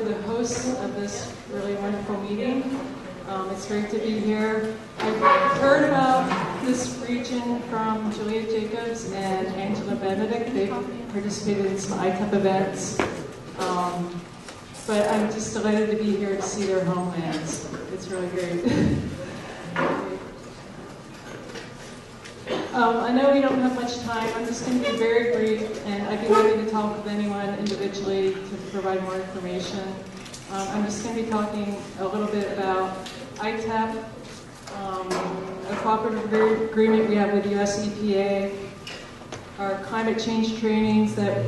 the hosts of this really wonderful meeting. It's great to be here. I've heard about this region from Julia Jacobs and Angela Benedict. They've participated in some ITEP events. But I'm just delighted to be here to see their homelands. It's really great. I know we don't have much time. I'm just going to be very brief, and I'd be happy to talk with anyone individually to provide more information. I'm just going to be talking a little bit about ITEP, a cooperative agreement we have with US EPA, our climate change trainings that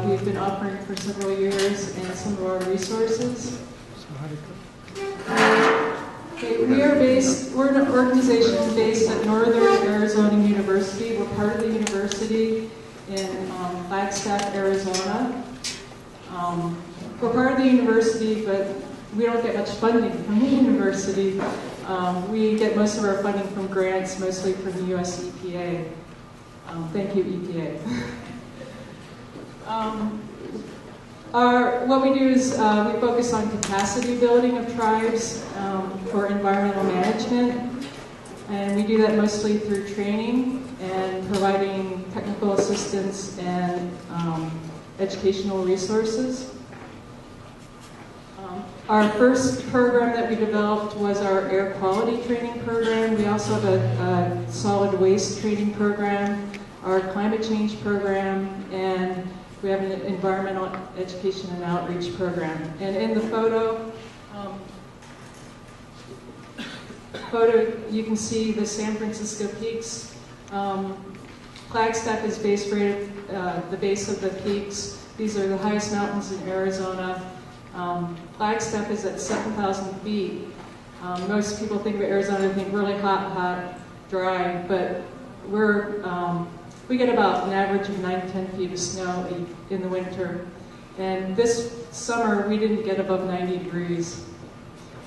we've been offering for several years, and some of our resources. Okay, we're an organization based at Northern Arizona University. We're part of the university in Flagstaff, Arizona. We're part of the university, but we don't get much funding from the university. We get most of our funding from grants, mostly from the US EPA. Thank you, EPA. What we do is we focus on capacity building of tribes for environmental management, and we do that mostly through training and providing technical assistance and educational resources. Our first program that we developed was our air quality training program. We also have a solid waste training program, our climate change program, and we have an environmental education and outreach program. And in the photo, you can see the San Francisco peaks. Flagstaff is based right at the base of the peaks. These are the highest mountains in Arizona. Flagstaff is at 7,000 feet. Most people think of Arizona, think really hot, dry, but we get about an average of 9 to 10 feet of snow in the winter. And this summer, we didn't get above 90 degrees.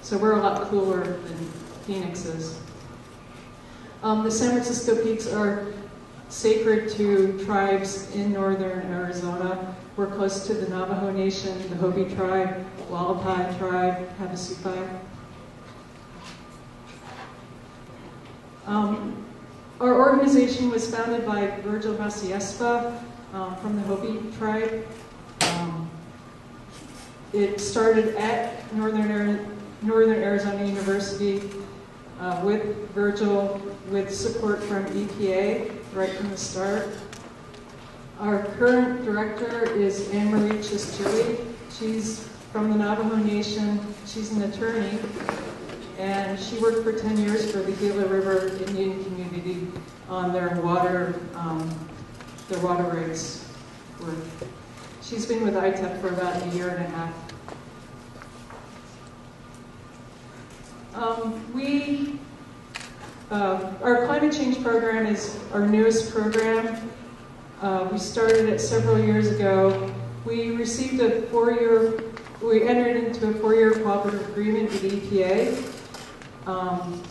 So we're a lot cooler than Phoenix is. The San Francisco peaks are sacred to tribes in northern Arizona. We're close to the Navajo Nation, the Hopi tribe, Wallapai tribe, Havasupai. Our organization was founded by Virgil Maciespa from the Hopi tribe. It started at Northern Arizona University with Virgil, with support from EPA right from the start. Our current director is Anne Marie Chistilli. She's from the Navajo Nation. She's an attorney, and she worked for 10 years for the Gila River Indian community on their water rights work. She's been with ITEP for about a year and a half. Our climate change program is our newest program. We started it several years ago. We received we entered into a 4-year cooperative agreement with EPA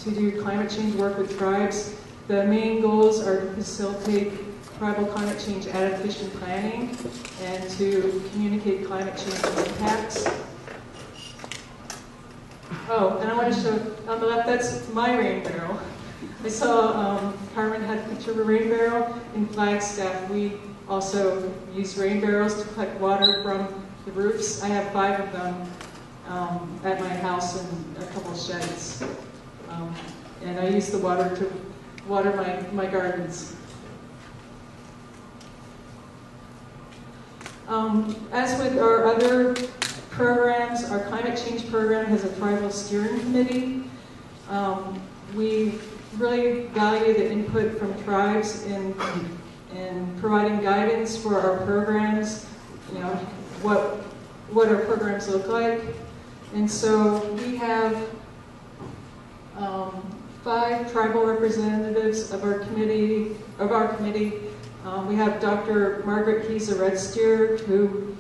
to do climate change work with tribes. The main goals are to facilitate tribal climate change adaptation planning and to communicate climate change impacts. Oh, and I want to show, on the left, that's my rain barrel. I saw Carmen had a picture of a rain barrel. In Flagstaff, we also use rain barrels to collect water from the roofs. I have 5 of them at my house and a couple of sheds. And I use the water to water my gardens. As with our other programs, our climate change program has a tribal steering committee. We really value the input from tribes in providing guidance for our programs, you know, what our programs look like. And so we have 5 tribal representatives of our committee. We have Dr. Margaret Keyser Red Steer, who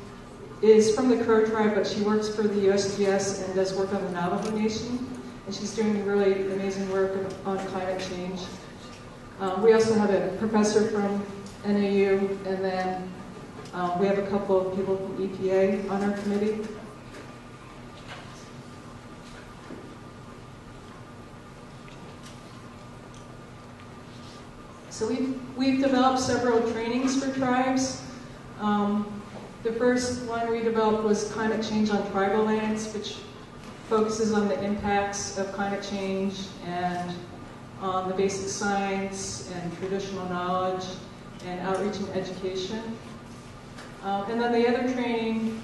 is from the Crow tribe, but she works for the USGS and does work on the Navajo Nation. And she's doing really amazing work on climate change. We also have a professor from NAU, and then we have a couple of people from EPA on our committee. So we've developed several trainings for tribes. The first one we developed was Climate Change on Tribal Lands, which focuses on the impacts of climate change and on the basic science and traditional knowledge and outreach and education. And then the other training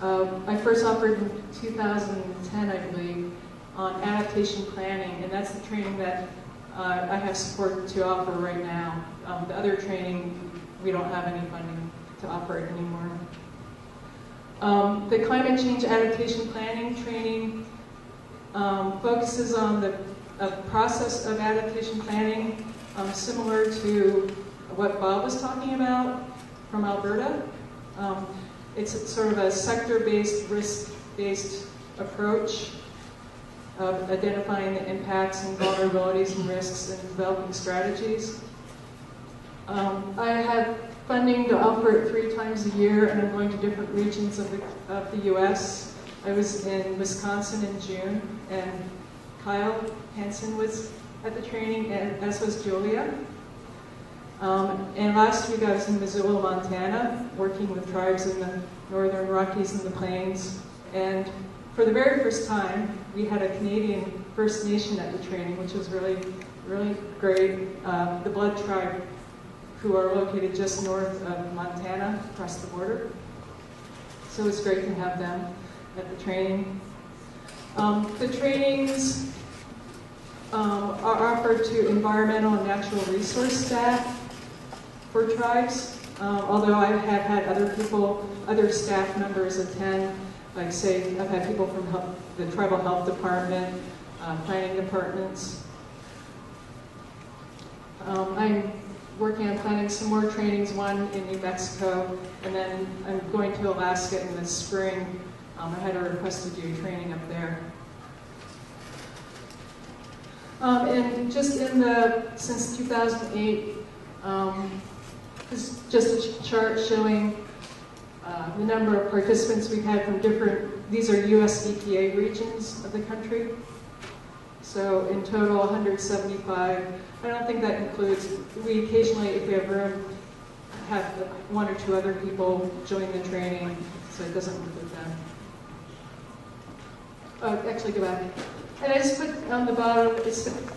I first offered in 2010, I believe, on adaptation planning, and that's the training that I have support to offer right now. The other training, we don't have any funding to offer it anymore. The Climate Change Adaptation Planning training focuses on the process of adaptation planning, similar to what Bob was talking about from Alberta. It's sort of a sector-based, risk-based approach of identifying the impacts and vulnerabilities and risks and developing strategies. I have funding to offer it 3 times a year, and I'm going to different regions of the U.S. I was in Wisconsin in June, and Kyle Hansen was at the training, and as was Julia. And last week I was in Missoula, Montana, working with tribes in the northern Rockies and the Plains. And for the very first time, we had a Canadian First Nation at the training, which was really, really great. The Blood Tribe, who are located just north of Montana, across the border. So it's great to have them at the training. The trainings are offered to environmental and natural resource staff for tribes, although I have had other staff members attend. Like say, I've had people from the tribal health department, planning departments. I'm working on planning some more trainings, one in New Mexico, and then I'm going to Alaska in the spring. I had a request to do training up there. And just since 2008, this is just a chart showing the number of participants we've had from these are US EPA regions of the country. So in total, 175. I don't think that includes, we occasionally, if we have room, have 1 or 2 other people join the training, so it doesn't include them. Oh, actually, go back. And I just put on the bottom,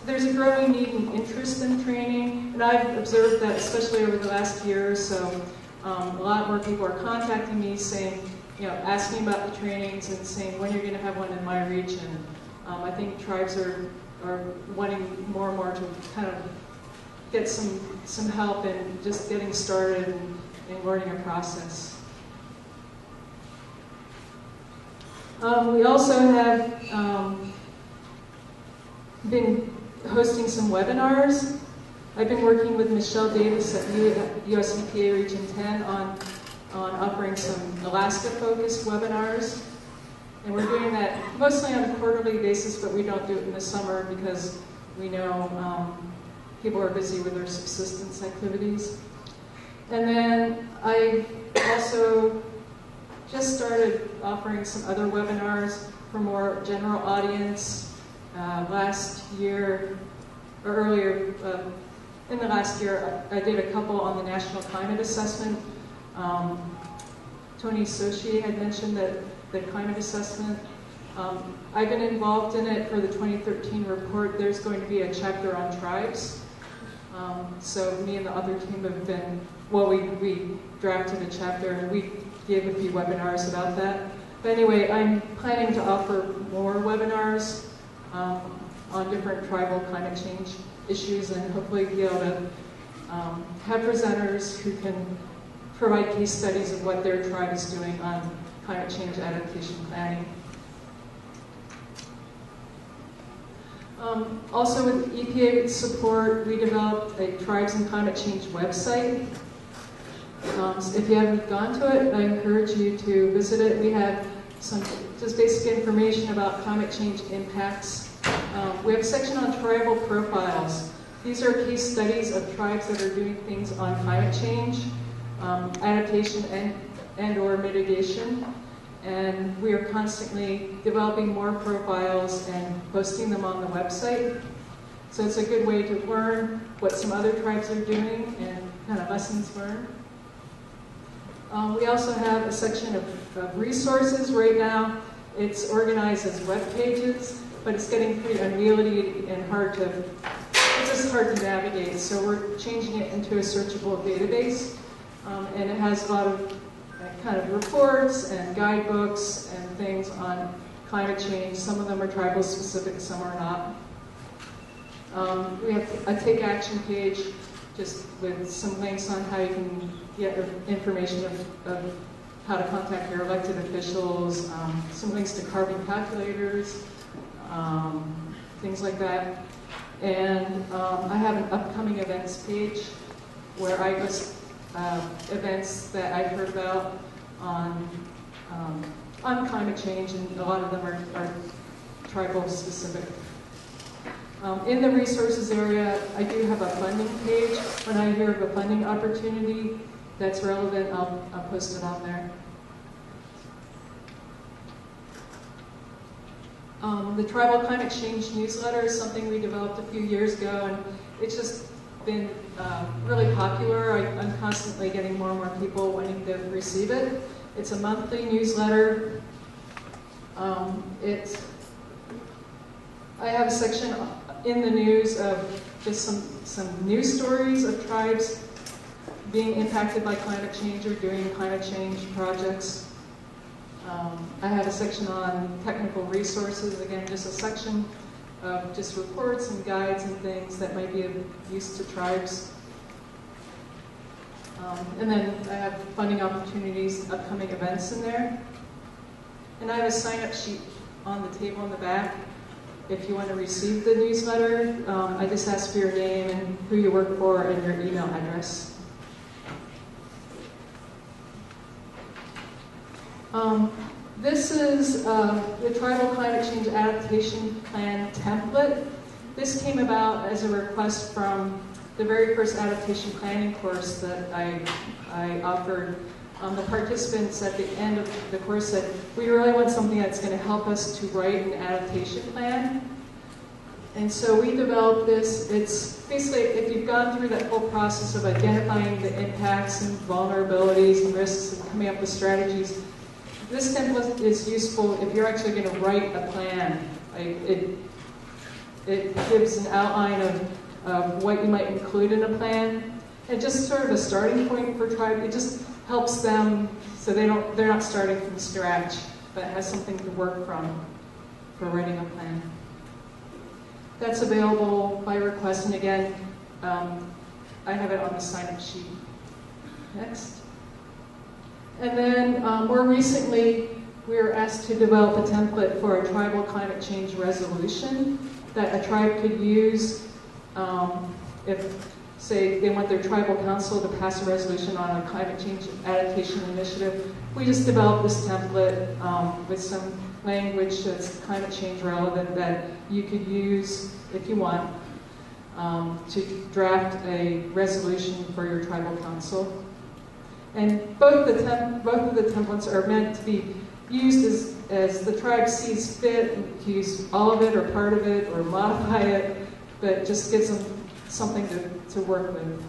there's a growing need and interest in training, and I've observed that especially over the last year or so. A lot more people are contacting me saying, asking about the trainings and saying when you're going to have one in my region. I think tribes are wanting more and more to kind of get some help in just getting started and learning a process. We also have been hosting some webinars. I've been working with Michelle Davis at US EPA Region 10 on offering some Alaska-focused webinars. And we're doing that mostly on a quarterly basis, but we don't do it in the summer because we know people are busy with their subsistence activities. And then I also just started offering some other webinars for more general audience. Last year, or earlier, in the last year, I did a couple on the National Climate Assessment. Tony Sochi had mentioned that the climate assessment. I've been involved in it for the 2013 report. There's going to be a chapter on tribes. So me and the other team have been, well, we drafted a chapter and we gave a few webinars about that. But anyway, I'm planning to offer more webinars on different tribal climate change issues and hopefully be able to have presenters who can provide case studies of what their tribe is doing on climate change adaptation planning. Also with EPA support, we developed a Tribes and Climate Change website. So if you haven't gone to it, I encourage you to visit it. We have some just basic information about climate change impacts. We have a section on tribal profiles. These are case studies of tribes that are doing things on climate change, adaptation and or mitigation. And we are constantly developing more profiles and posting them on the website. So it's a good way to learn what some other tribes are doing and kind of lessons learned. We also have a section of resources. Right now, it's organized as web pages, but it's getting pretty unwieldy and it's just hard to navigate. So we're changing it into a searchable database. And it has a lot of kind of reports and guidebooks and things on climate change. Some of them are tribal specific, some are not. We have a take action page just with some links on how you can get information of how to contact your elected officials, some links to carbon calculators, things like that. And I have an upcoming events page where I list events that I've heard about on climate change, and a lot of them are tribal specific. In the resources area, I do have a funding page. When I hear of a funding opportunity that's relevant, I'll post it on there. The Tribal Climate Change newsletter is something we developed a few years ago, and it's just been really popular. I'm constantly getting more and more people wanting to receive it. It's a monthly newsletter. I have a section in the news of just some news stories of tribes being impacted by climate change or doing climate change projects. I have a section on technical resources, again, just a section of just reports and guides and things that might be of use to tribes. And then I have funding opportunities, upcoming events in there. And I have a sign-up sheet on the table in the back. If you want to receive the newsletter, I just ask for your name and who you work for and your email address. This is the Tribal Climate Change Adaptation Plan template. This came about as a request from the very first adaptation planning course that I offered. The participants at the end of the course said, we really want something that's going to help us to write an adaptation plan. And so we developed this. It's basically, if you've gone through that whole process of identifying the impacts and vulnerabilities and risks and coming up with strategies, this template is useful if you're actually going to write a plan. It gives an outline of what you might include in a plan, and just sort of a starting point for tribe. It just helps them so they're not starting from scratch, but has something to work from for writing a plan. That's available by request, and again, I have it on the sign-up sheet. Next. And then more recently, we were asked to develop a template for a tribal climate change resolution that a tribe could use if, say, they want their tribal council to pass a resolution on a climate change adaptation initiative. We just developed this template with some language that's climate change relevant that you could use if you want to draft a resolution for your tribal council. And both of the templates are meant to be used as the tribe sees fit, to use all of it or part of it or modify it, but just gives them something to work with.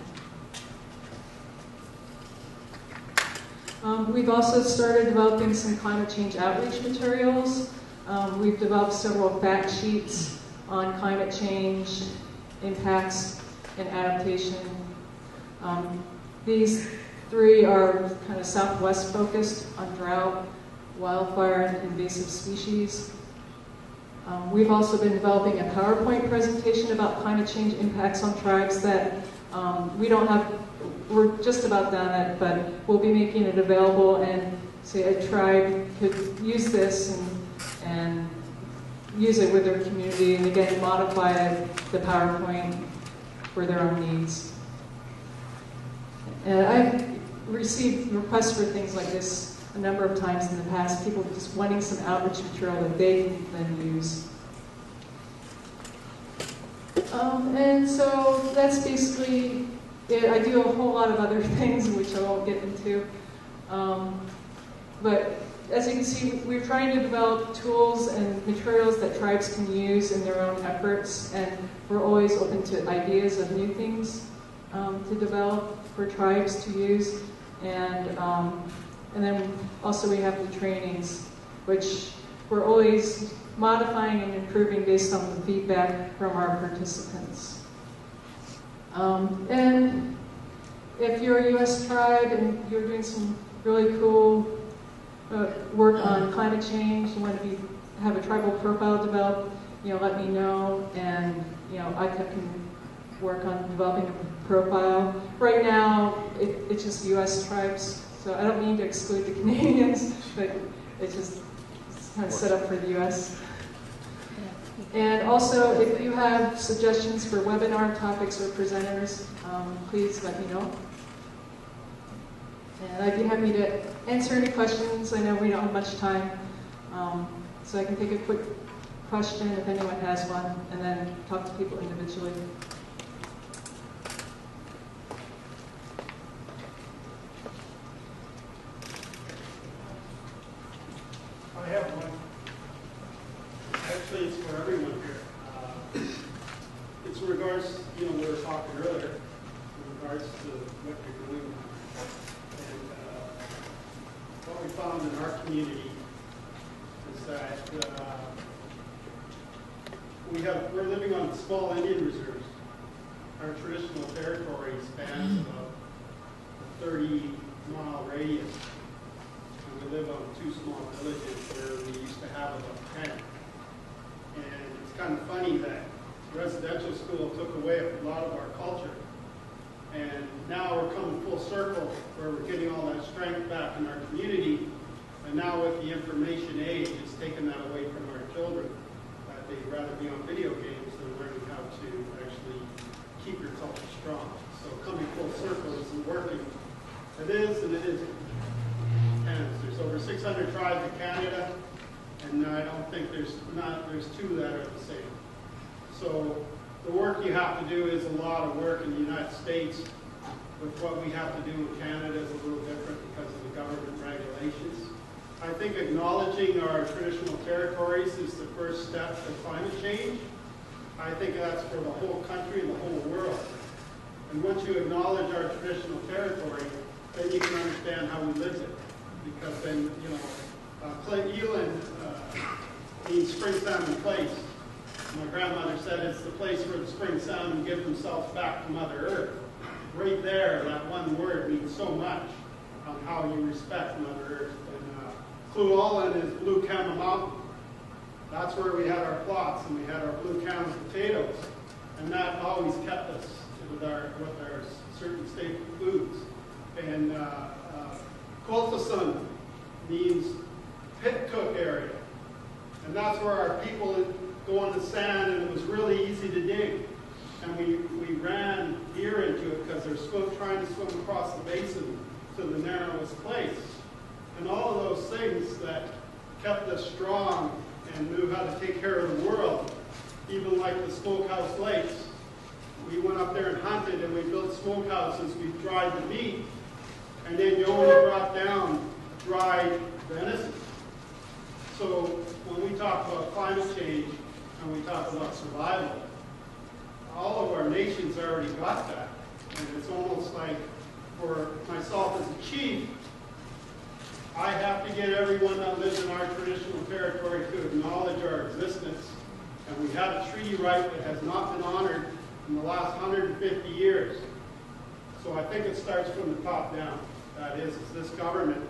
We've also started developing some climate change outreach materials. We've developed several fact sheets on climate change, impacts, and adaptation. These three are kind of Southwest focused on drought, wildfire, and invasive species. We've also been developing a PowerPoint presentation about climate change impacts on tribes that we're just about done it, but we'll be making it available, and say a tribe could use this and use it with their community, and again modify the PowerPoint for their own needs. And I've received requests for things like this a number of times in the past, people just wanting some outreach material that they can then use. And so that's basically it. I do a whole lot of other things which I won't get into. But as you can see, we're trying to develop tools and materials that tribes can use in their own efforts, and we're always open to ideas of new things to develop for tribes to use. And then also we have the trainings, which we're always modifying and improving based on the feedback from our participants. And if you're a U.S. tribe and you're doing some really cool work on climate change, you want to have a tribal profile developed, let me know, and ITEP can work on developing a profile. Right now, it's just U.S. tribes, so I don't mean to exclude the Canadians, but it's kind of set up for the U.S. And also, if you have suggestions for webinar topics or presenters, please let me know. And I'd be happy to answer any questions. I know we don't have much time, so I can take a quick question if anyone has one, and then talk to people individually. I have one. Actually, it's for everyone here. It's in regards, we were talking earlier, in regards to what you're doing. And what we found in our community is that we're living on small Indian reserves. Our traditional territory spans about a 30-mile radius. And we live on 2 small villages where we used to have about 10. And it's kind of funny that residential school took away a lot of our culture. And now we're coming full circle where we're getting all that strength back in our community. And now with the information age, it's taken that away from our children. That they'd rather be on video games than learning how to actually keep your culture strong. So coming full circle isn't working. It is and it isn't. And there's over 600 tribes in Canada, and I don't think there's 2 that are the same. So the work you have to do is a lot of work in the United States. With what we have to do in Canada is a little different because of the government regulations. I think acknowledging our traditional territories is the first step to climate change. I think that's for the whole country and the whole world. And once you acknowledge our traditional territory, then you can understand how we live it. Because then, Eland means spring salmon place. My grandmother said it's the place where the spring salmon give themselves back to Mother Earth. Right there, that one word means so much on how you respect Mother Earth. And Cluolin is Blue Camel Mountain. That's where we had our plots, and we had our Blue Camel potatoes. And that always kept us with our certain staple foods. And Akwesasne means pit cook area. And that's where our people go on the sand, and it was really easy to dig. And we ran deer into it because they're trying to swim across the basin to the narrowest place. And all of those things that kept us strong and knew how to take care of the world, even like the smokehouse lakes. We went up there and hunted, and we built smokehouses. We dried the meat, and then you only brought down dried venison. So when we talk about climate change and we talk about survival, all of our nations already got that. And it's almost like for myself as a chief, I have to get everyone that lives in our traditional territory to acknowledge our existence. And we have a treaty right that has not been honored in the last 150 years. So I think it starts from the top down. That is this government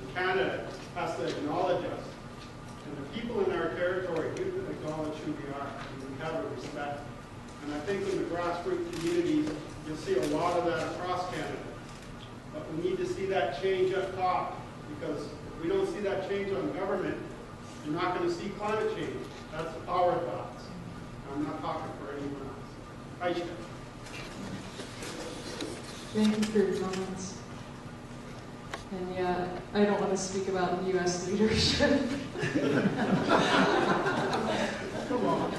in Canada has to acknowledge us. And the people in our territory do acknowledge who we are, and we have a respect. And I think in the grassroots communities, you'll see a lot of that across Canada. But we need to see that change up top, because if we don't see that change on government, you're not going to see climate change. That's our thoughts. I'm not talking for anyone else. Aisha. Thank you for your comments. And yeah, I don't want to speak about U.S. leadership. Come on.